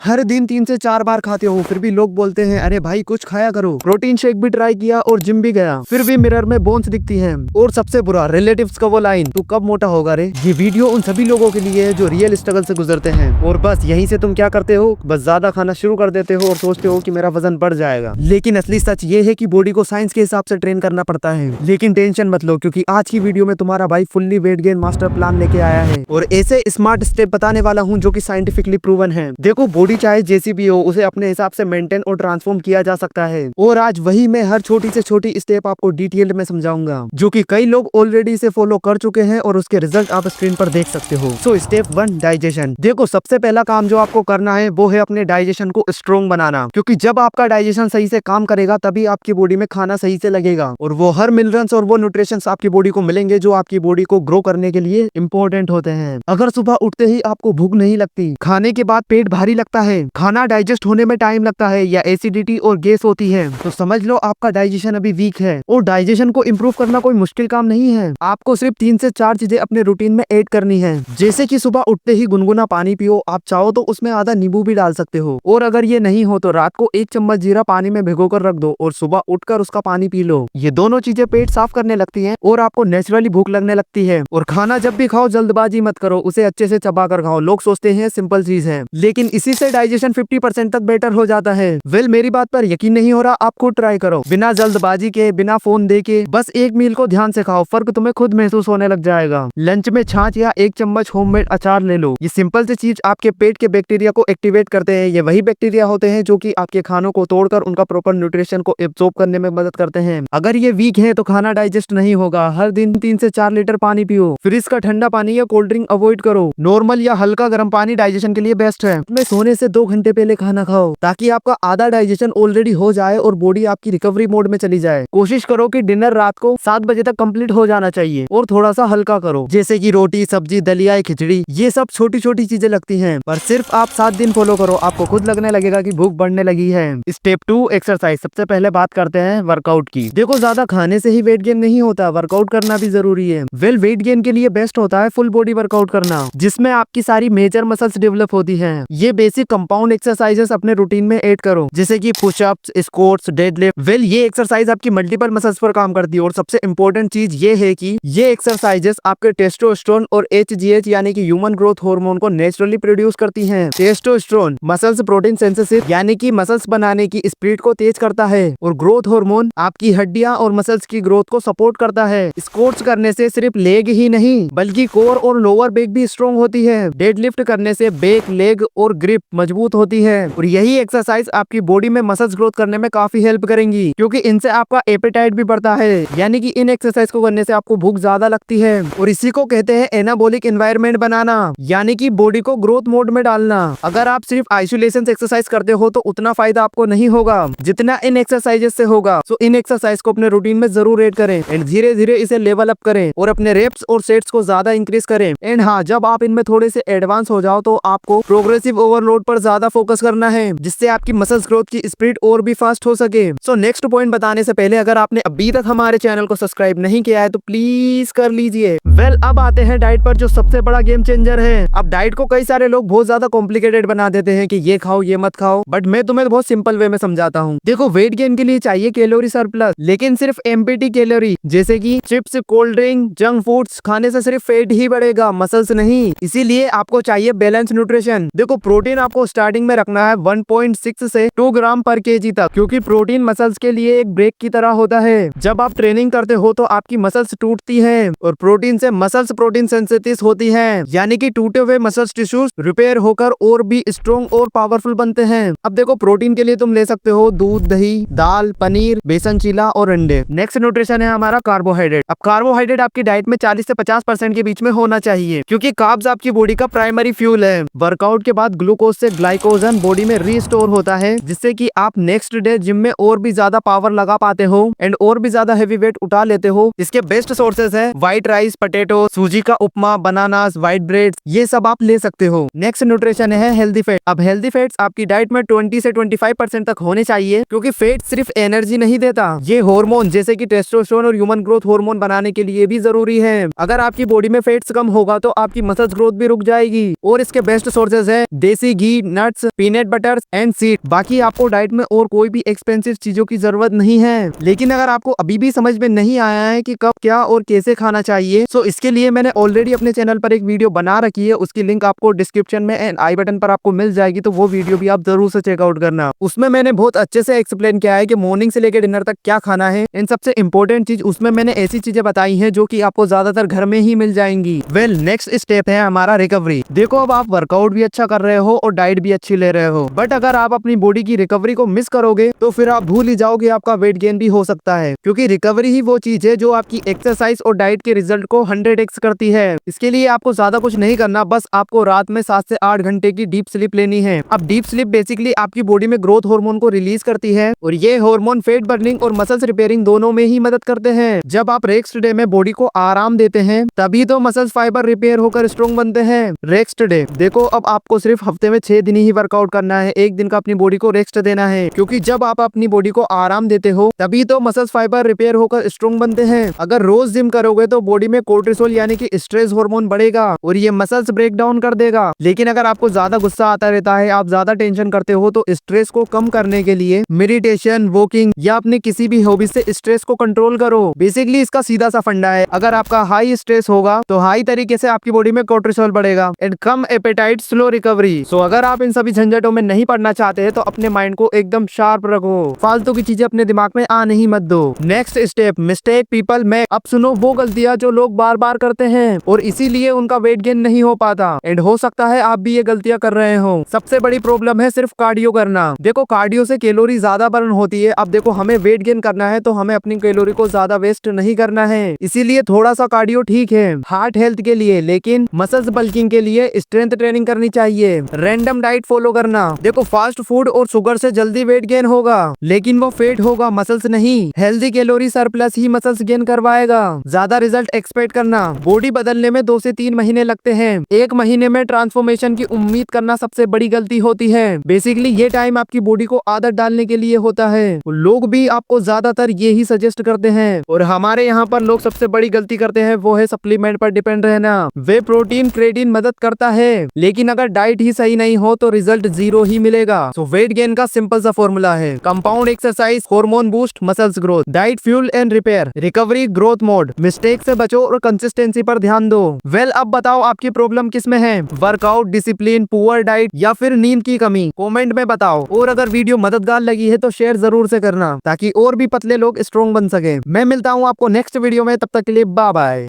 हर दिन 3 से 4 बार खाते हो, फिर भी लोग बोलते हैं अरे भाई कुछ खाया करो। प्रोटीन शेक भी ट्राई किया और जिम भी गया, फिर भी मिरर में बोन्स दिखती हैं। और सबसे बुरा रिलेटिव्स का वो लाइन, तू कब मोटा होगा रे। ये वीडियो उन सभी लोगों के लिए है जो रियल स्ट्रगल से गुजरते हैं। और बस यहीं से तुम क्या करते हो, बस ज्यादा खाना शुरू कर देते हो और सोचते हो कि मेरा वजन बढ़ जाएगा। लेकिन असली सच ये है कि बॉडी को साइंस के हिसाब से ट्रेन करना पड़ता है। लेकिन टेंशन मत लो, क्योंकि आज की वीडियो में तुम्हारा भाई fully weight gain master plan लेके आया है और ऐसे स्मार्ट स्टेप बताने वाला हूँ जो कि साइंटिफिकली प्रूवन है। देखो, बॉडी चाहे जैसी भी हो, उसे अपने हिसाब से मेंटेन और ट्रांसफॉर्म किया जा सकता है। और आज वही मैं हर छोटी से छोटी स्टेप आपको डिटेल में समझाऊंगा, जो कि कई लोग ऑलरेडी इसे फॉलो कर चुके हैं और उसके रिजल्ट आप स्क्रीन पर देख सकते हो। So step 1, digestion. देखो, सबसे पहला काम जो आपको करना है वो है अपने डाइजेशन को स्ट्रॉन्ग बनाना, क्योंकि जब आपका डाइजेशन सही से काम करेगा तभी आपकी बॉडी में खाना सही से लगेगा और वो हर मिनरल्स और वो न्यूट्रिशंस आपकी बॉडी को मिलेंगे जो आपकी बॉडी को ग्रो करने के लिए इम्पोर्टेंट होते हैं। अगर सुबह उठते ही आपको भूख नहीं लगती, खाने के बाद पेट भारी लगता है, खाना डाइजेस्ट होने में टाइम लगता है या एसिडिटी और गैस होती है, तो समझ लो आपका डाइजेशन अभी वीक है। और डाइजेशन को इम्प्रूव करना कोई मुश्किल काम नहीं है। आपको सिर्फ 3 से 4 चीजें अपने रूटीन में ऐड करनी है, जैसे कि सुबह उठते ही गुनगुना पानी पियो। आप चाहो तो उसमें आधा नींबू भी डाल सकते हो, और अगर ये नहीं हो तो रात को 1 चम्मच जीरा पानी में भिगोकर रख दो और सुबह उठकर उसका पानी पी लो। ये दोनों चीजें पेट साफ करने लगती हैं और आपको नेचुरली भूख लगने लगती है। और खाना जब भी खाओ जल्दबाजी मत करो, उसे अच्छे से चबा कर खाओ। लोग सोचते हैं सिंपल चीज है, लेकिन इसी से डाइजेशन 50% तक बेटर हो जाता है। वेल, मेरी बात पर यकीन नहीं हो रहा, आप खुद ट्राई करो। बिना जल्दबाजी के, बिना फोन देके, बस एक मील को ध्यान से खाओ। फर्क तुम्हें खुद महसूस होने लग जाएगा। लंच में छाछ या 1 चम्मच होममेड अचार ले लो। ये सिंपल सी चीज आपके पेट के बैक्टीरिया को एक्टिवेट करते हैं। ये वही बैक्टीरिया होते हैं जो कि आपके खानों को तोड़कर उनका प्रॉपर न्यूट्रिशन को एब्जॉर्ब करने में मदद करते हैं। अगर ये वीक है तो खाना डाइजेस्ट नहीं होगा। हर दिन 3 से 4 लीटर पानी पियो। फ्रिज का ठंडा पानी या कोल्ड ड्रिंक अवॉइड करो। नॉर्मल या हल्का गर्म पानी डाइजेशन के लिए बेस्ट है। में सोने से 2 घंटे पहले खाना खाओ, ताकि आपका आधा डाइजेशन ऑलरेडी हो जाए और बॉडी आपकी रिकवरी मोड में चली जाए। कोशिश करो कि डिनर रात को 7 बजे तक कंप्लीट हो जाना चाहिए और थोड़ा सा हल्का करो, जैसे कि रोटी, सब्जी, दलिया, खिचड़ी। ये सब छोटी छोटी चीजें लगती हैं, पर सिर्फ आप 7 दिन फॉलो करो, आपको खुद लगने लगेगा कि भूख बढ़ने लगी है। Step 2, exercise. सबसे पहले बात करते हैं वर्कआउट की। देखो, ज्यादा खाने से ही वेट गेन नहीं होता, वर्कआउट करना भी जरूरी है। वेल, वेट गेन के लिए बेस्ट होता है फुल बॉडी वर्कआउट करना, जिसमें आपकी सारी मेजर मसल्स डेवलप होती हैं। ये बेसिक कंपाउंड एक्सरसाइजेस अपने रूटीन में ऐड करो, जैसे कि पुशअप्स, स्क्वाट्स, डेडलिफ्ट। वेल, ये एक्सरसाइज आपकी मल्टीपल मसल्स पर काम करती है। और सबसे इंपॉर्टेंट चीज ये है कि ये एक्सरसाइजेस आपके टेस्टोस्टेरोन और HGH यानी कि ह्यूमन ग्रोथ हार्मोन को नेचुरली प्रोड्यूस करती हैं। टेस्टोस्टेरोन मसल्स प्रोटीन सिंथेसिस यानी कि मसल्स बनाने की स्पीड को तेज करता है, और ग्रोथ हार्मोन आपकी हड्डियां और मसल्स की ग्रोथ को सपोर्ट करता है। स्क्वाट्स करने से सिर्फ लेग ही नहीं बल्कि कोर और लोअर बैक भी स्ट्रॉन्ग होती है। डेडलिफ्ट करने से बैक, लेग और ग्रिप मजबूत होती है। और यही एक्सरसाइज आपकी बॉडी में मसल्स ग्रोथ करने में काफी हेल्प करेंगी, क्योंकि इनसे आपका एपेटाइट भी बढ़ता है। यानी कि इन एक्सरसाइज को करने से आपको भूख ज्यादा लगती है, और इसी को कहते हैं एनाबॉलिक एनवायरनमेंट बनाना, यानी कि बॉडी को ग्रोथ मोड में डालना। अगर आप सिर्फ आइसोलेशन एक्सरसाइज करते हो तो उतना फायदा आपको नहीं होगा जितना इन एक्सरसाइजेस से होगा। सो इन एक्सरसाइज को अपने रूटीन में जरूर ऐड करें एंड धीरे धीरे इसे लेवल अप करें और अपने रेप्स और सेट्स को ज्यादा इंक्रीज करें। एंड हाँ, जब आप इनमें थोड़े से एडवांस हो जाओ तो आपको प्रोग्रेसिव ओवरलोड पर ज्यादा फोकस करना है, जिससे आपकी मसल्स ग्रोथ की स्पीड और भी फास्ट हो सके। सो नेक्स्ट पॉइंट बताने से पहले, अगर आपने अभी तक हमारे चैनल को सब्सक्राइब नहीं किया है तो प्लीज कर लीजिए। वेल, अब आते हैं डाइट पर, जो सबसे बड़ा गेम चेंजर है। अब डाइट को कई सारे लोग बहुत ज्यादा कॉम्प्लिकेटेड बना देते हैं कि ये खाओ, ये मत खाओ, बट मैं तुम्हें बहुत सिंपल वे में समझाता हूँ। देखो, वेट गेन के लिए चाहिए कैलोरी सरप्लस, लेकिन सिर्फ एम्प्टी कैलोरी, जैसे कि chips, cold drink, junk foods खाने से सिर्फ फैट ही बढ़ेगा, मसल्स नहीं। इसीलिए आपको चाहिए बैलेंस न्यूट्रिशन। देखो, प्रोटीन आपको स्टार्टिंग में रखना है 1.6 से 2 ग्राम पर केजी तक, क्योंकि प्रोटीन मसल्स के लिए एक ब्रेक की तरह होता है। जब आप ट्रेनिंग करते हो तो आपकी मसल्स टूटती हैं, और प्रोटीन से मसल्स प्रोटीन सेंसिटिव होती हैं, यानी कि टूटे हुए मसल्स टिश्यूज रिपेयर होकर और भी स्ट्रॉन्ग और पावरफुल बनते हैं। अब देखो, प्रोटीन के लिए तुम ले सकते हो दूध, दही, दाल, पनीर, बेसन चीला और अंडे। नेक्स्ट न्यूट्रिशन है हमारा कार्बोहाइड्रेट। अब कार्बोहाइड्रेट आपकी डाइट में 40 से 50% के बीच में होना चाहिए, क्योंकि कार्ब्स आपकी बॉडी का प्राइमरी फ्यूल है। वर्कआउट के बाद ग्लूकोज से ग्लाइकोजन बॉडी में रीस्टोर होता है, जिससे कि आप नेक्स्ट डे जिम में और भी ज्यादा पावर लगा पाते हो एंड और भी ज्यादा हेवी वेट उठा लेते हो। इसके बेस्ट सोर्सेज है व्हाइट राइस, पोटैटो, सूजी का उपमा, बनानास, व्हाइट ब्रेड, ये सब आप ले सकते हो। नेक्स्ट न्यूट्रिशन है हेल्दी फैट। अब हेल्दी फैट्स आपकी डाइट में 20 से 25% तक होने चाहिए, क्योंकि फैट सिर्फ एनर्जी नहीं देता, ये हार्मोन जैसे कि टेस्टोस्टेरोन और ह्यूमन ग्रोथ हार्मोन बनाने के लिए भी जरूरी है। अगर आपकी बॉडी में फैट्स कम होगा तो आपकी मसल्स ग्रोथ भी रुक जाएगी। और इसके बेस्ट सोर्सेज है देसी घी, घी, nuts, peanut butter and seed. बाकी आपको डाइट में और कोई भी एक्सपेंसिव चीजों की जरूरत नहीं है। लेकिन अगर आपको अभी भी समझ में नहीं आया है कि कब क्या और कैसे खाना चाहिए, तो इसके लिए मैंने ऑलरेडी अपने चैनल पर एक वीडियो बना रखी है। उसकी लिंक आपको डिस्क्रिप्शन में एंड आई बटन पर आपको मिल जाएगी, तो वो वीडियो भी आप जरूर से चेकआउट करना। उसमें मैंने बहुत अच्छे से एक्सप्लेन किया है कि मॉर्निंग से लेकर डिनर तक क्या खाना है। इन सबसे इंपॉर्टेंट चीज उसमें मैंने ऐसी चीजें बताई हैं जो कि आपको ज्यादातर घर में ही मिल जाएंगी। वेल, नेक्स्ट स्टेप है हमारा रिकवरी। देखो, अब आप वर्कआउट भी अच्छा कर रहे हो और डाइट भी अच्छी ले रहे हो, बट अगर आप अपनी बॉडी की रिकवरी को मिस करोगे तो फिर आप भूल ही जाओगे आपका वेट गेन भी हो सकता है। क्योंकि रिकवरी ही वो चीज है जो आपकी एक्सरसाइज और डाइट के रिजल्ट को 100x करती है। इसके लिए आपको ज्यादा कुछ नहीं करना, बस आपको रात में 7 से 8 घंटे की डीप स्लीप लेनी है। अब डीप स्लीप बेसिकली आपकी बॉडी में ग्रोथ हार्मोन को रिलीज करती है और ये हार्मोन फेट बर्निंग और मसल्स रिपेयरिंग दोनों में ही मदद करते हैं। जब आप रेस्ट डे में बॉडी को आराम देते हैं तभी तो मसल्स फाइबर रिपेयर होकर स्ट्रॉन्ग बनते हैं। रेस्ट डे देखो, अब आपको सिर्फ हफ्ते में 6 दिन ही वर्कआउट करना है। एक दिन का अपनी बॉडी को रेस्ट देना है, क्योंकि जब आप अपनी बॉडी को आराम देते हो तभी तो मसल्स फाइबर रिपेयर होकर स्ट्रॉन्ग बनते हैं। अगर रोज जिम करोगे तो बॉडी में कोर्टिसोल यानी कि स्ट्रेस हार्मोन बढ़ेगा और ये मसल्स ब्रेक डाउन कर देगा। लेकिन अगर आपको ज्यादा गुस्सा आता रहता है, आप ज्यादा टेंशन करते हो, तो स्ट्रेस को कम करने के लिए मेडिटेशन, वॉकिंग या अपने किसी भी हॉबी से स्ट्रेस को कंट्रोल करो। बेसिकली इसका सीधा सा फंडा है, अगर आपका हाई स्ट्रेस होगा तो हाई तरीके से आपकी बॉडी में कोर्टिसोल बढ़ेगा एंड कम एपेटाइट, स्लो रिकवरी। सो अगर आप इन सभी झंझटों में नहीं पड़ना चाहते हैं तो अपने माइंड को एकदम शार्प रखो, फालतू की चीजें अपने दिमाग में आने ही मत दो। Next step, mistake people make. अब सुनो वो गलतियां जो लोग बार बार करते हैं और इसीलिए उनका वेट गेन नहीं हो पाता एंड हो सकता है आप भी ये गलतियां कर रहे हो। सबसे बड़ी प्रॉब्लम है सिर्फ कार्डियो करना। देखो, कार्डियो से कैलोरी ज्यादा बर्न होती है। अब देखो, हमें वेट गेन करना है तो हमें अपनी कैलोरी को ज्यादा वेस्ट नहीं करना है, इसीलिए थोड़ा सा कार्डियो ठीक है हार्ट हेल्थ के लिए, लेकिन मसल्स बल्किंग के लिए स्ट्रेंथ ट्रेनिंग करनी चाहिए। रैंडम डाइट फॉलो करना। देखो, फास्ट फूड और शुगर से जल्दी वेट गेन होगा, लेकिन वो फैट होगा, मसल्स नहीं। हेल्दी कैलोरी सरप्लस ही मसल्स गेन करवाएगा। ज्यादा रिजल्ट एक्सपेक्ट करना, बॉडी बदलने में 2 से 3 महीने लगते हैं। 1 महीने में ट्रांसफॉर्मेशन की उम्मीद करना सबसे बड़ी गलती होती है। बेसिकली ये टाइम आपकी बॉडी को आदत डालने के लिए होता है। लोग भी आपको ज्यादातर ये ही सजेस्ट करते हैं और हमारे यहाँ पर लोग सबसे बड़ी गलती करते हैं वो है सप्लीमेंट पर डिपेंड रहना। वे प्रोटीन, क्रेटिन मदद करता है, लेकिन अगर डाइट ही सही नहीं हो तो रिजल्ट 0 ही मिलेगा। सो वेट गेन का सिंपल सा फॉर्मूला है, compound exercise, hormone boost, muscles growth, diet fuel and repair, recovery growth mode. Mistake से बचो और कंसिस्टेंसी पर ध्यान दो। वेल, अब बताओ आपकी प्रॉब्लम किस में है? वर्कआउट, डिसिप्लिन, पुअर डाइट या फिर नींद की कमी? कमेंट में बताओ। और अगर वीडियो मददगार लगी है तो शेयर जरूर से करना, ताकि और भी पतले लोग स्ट्रॉन्ग बन सके। मैं मिलता हूँ आपको नेक्स्ट वीडियो में, तब तक के लिए बाय बाय।